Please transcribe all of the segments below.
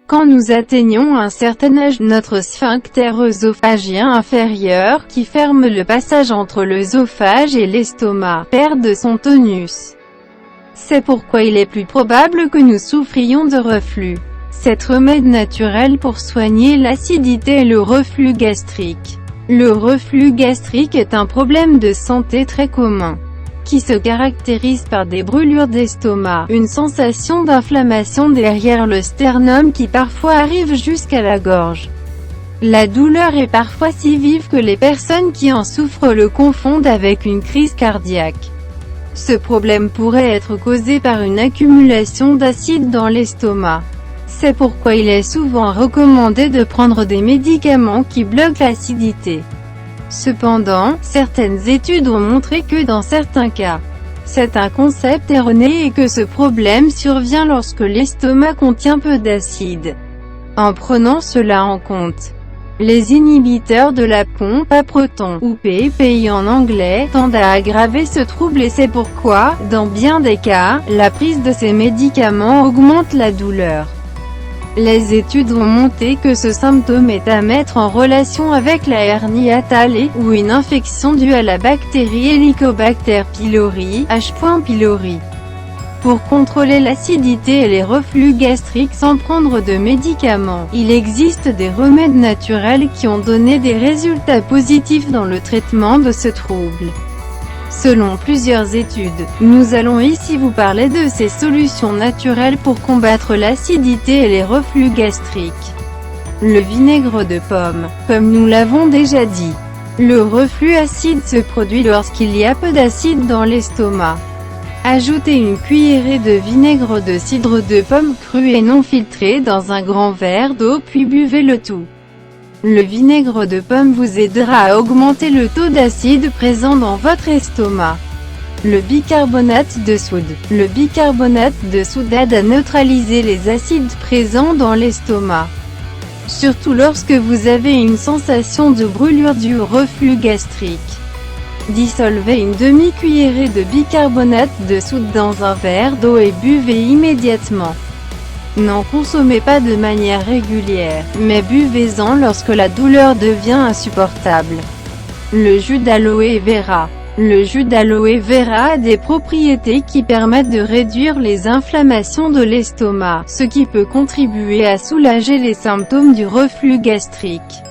Quand nous atteignons un certain âge, notre sphincter œsophagien inférieur, qui ferme le passage entre l'œsophage et l'estomac, perd de son tonus. C'est pourquoi il est plus probable que nous souffrions de reflux. Cet remède naturel pour soigner l'acidité est le reflux gastrique. Le reflux gastrique est un problème de santé très commun, qui se caractérise par des brûlures d'estomac, une sensation d'inflammation derrière le sternum qui parfois arrive jusqu'à la gorge. La douleur est parfois si vive que les personnes qui en souffrent le confondent avec une crise cardiaque. Ce problème pourrait être causé par une accumulation d'acide dans l'estomac. C'est pourquoi il est souvent recommandé de prendre des médicaments qui bloquent l'acidité. Cependant, certaines études ont montré que dans certains cas, c'est un concept erroné et que ce problème survient lorsque l'estomac contient peu d'acide. En prenant cela en compte, les inhibiteurs de la pompe à protons, ou PPI en anglais, tendent à aggraver ce trouble et c'est pourquoi, dans bien des cas, la prise de ces médicaments augmente la douleur. Les études ont montré que ce symptôme est à mettre en relation avec la hernie hiatale ou une infection due à la bactérie Helicobacter pylori, H. pylori. Pour contrôler l'acidité et les reflux gastriques sans prendre de médicaments, il existe des remèdes naturels qui ont donné des résultats positifs dans le traitement de ce trouble. Selon plusieurs études, nous allons ici vous parler de ces solutions naturelles pour combattre l'acidité et les reflux gastriques. Le vinaigre de pomme. Comme nous l'avons déjà dit, le reflux acide se produit lorsqu'il y a peu d'acide dans l'estomac. Ajoutez une cuillerée de vinaigre de cidre de pomme cru et non filtré dans un grand verre d'eau puis buvez le tout. Le vinaigre de pomme vous aidera à augmenter le taux d'acide présent dans votre estomac. Le bicarbonate de soude. Le bicarbonate de soude aide à neutraliser les acides présents dans l'estomac. Surtout lorsque vous avez une sensation de brûlure due au reflux gastrique. Dissolvez une demi-cuillerée de bicarbonate de soude dans un verre d'eau et buvez immédiatement. N'en consommez pas de manière régulière, mais buvez-en lorsque la douleur devient insupportable. Le jus d'aloe vera. Le jus d'aloe vera a des propriétés qui permettent de réduire les inflammations de l'estomac, ce qui peut contribuer à soulager les symptômes du reflux gastrique.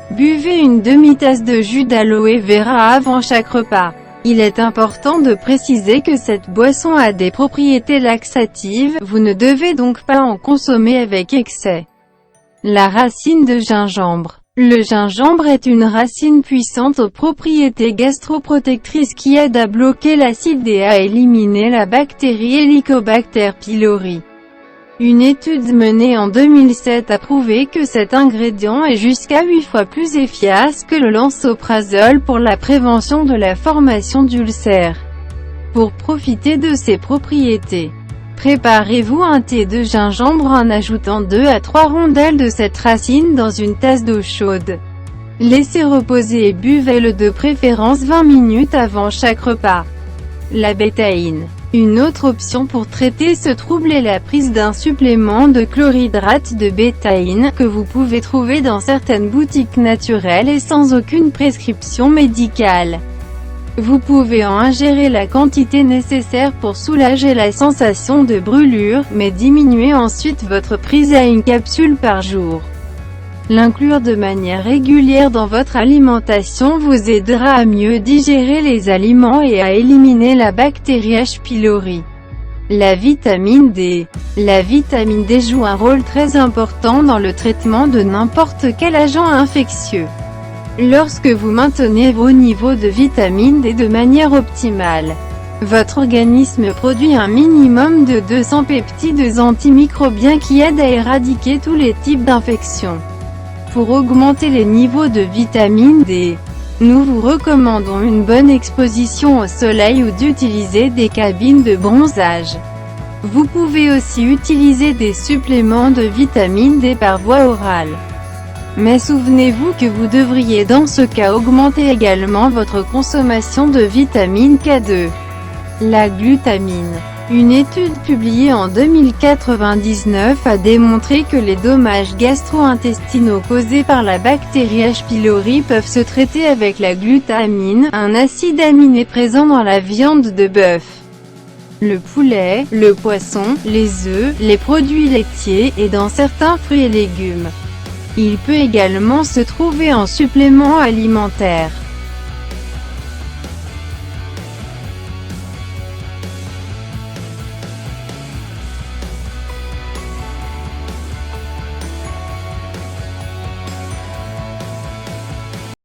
Buvez une demi-tasse de jus d'aloe vera avant chaque repas. Il est important de préciser que cette boisson a des propriétés laxatives, vous ne devez donc pas en consommer avec excès. La racine de gingembre. Le gingembre est une racine puissante aux propriétés gastroprotectrices qui aide à bloquer l'acide et à éliminer la bactérie Helicobacter pylori. Une étude menée en 2007 a prouvé que cet ingrédient est jusqu'à 8 fois plus efficace que le lansoprazole pour la prévention de la formation d'ulcères. Pour profiter de ses propriétés, préparez-vous un thé de gingembre en ajoutant 2 à 3 rondelles de cette racine dans une tasse d'eau chaude. Laissez reposer et buvez-le de préférence 20 minutes avant chaque repas. La bétaïne. Une autre option pour traiter ce trouble est la prise d'un supplément de chlorhydrate de bétaïne, que vous pouvez trouver dans certaines boutiques naturelles et sans aucune prescription médicale. Vous pouvez en ingérer la quantité nécessaire pour soulager la sensation de brûlure, mais diminuez ensuite votre prise à une capsule par jour. L'inclure de manière régulière dans votre alimentation vous aidera à mieux digérer les aliments et à éliminer la bactérie H. pylori. La vitamine D. La vitamine D joue un rôle très important dans le traitement de n'importe quel agent infectieux. Lorsque vous maintenez vos niveaux de vitamine D de manière optimale, votre organisme produit un minimum de 200 peptides antimicrobiens qui aident à éradiquer tous les types d'infections. Pour augmenter les niveaux de vitamine D, nous vous recommandons une bonne exposition au soleil ou d'utiliser des cabines de bronzage. Vous pouvez aussi utiliser des suppléments de vitamine D par voie orale. Mais souvenez-vous que vous devriez dans ce cas augmenter également votre consommation de vitamine K2. La glutamine. Une étude publiée en 2099 a démontré que les dommages gastro-intestinaux causés par la bactérie H. pylori peuvent se traiter avec la glutamine, un acide aminé présent dans la viande de bœuf, le poulet, le poisson, les œufs, les produits laitiers, et dans certains fruits et légumes. Il peut également se trouver en supplément alimentaire.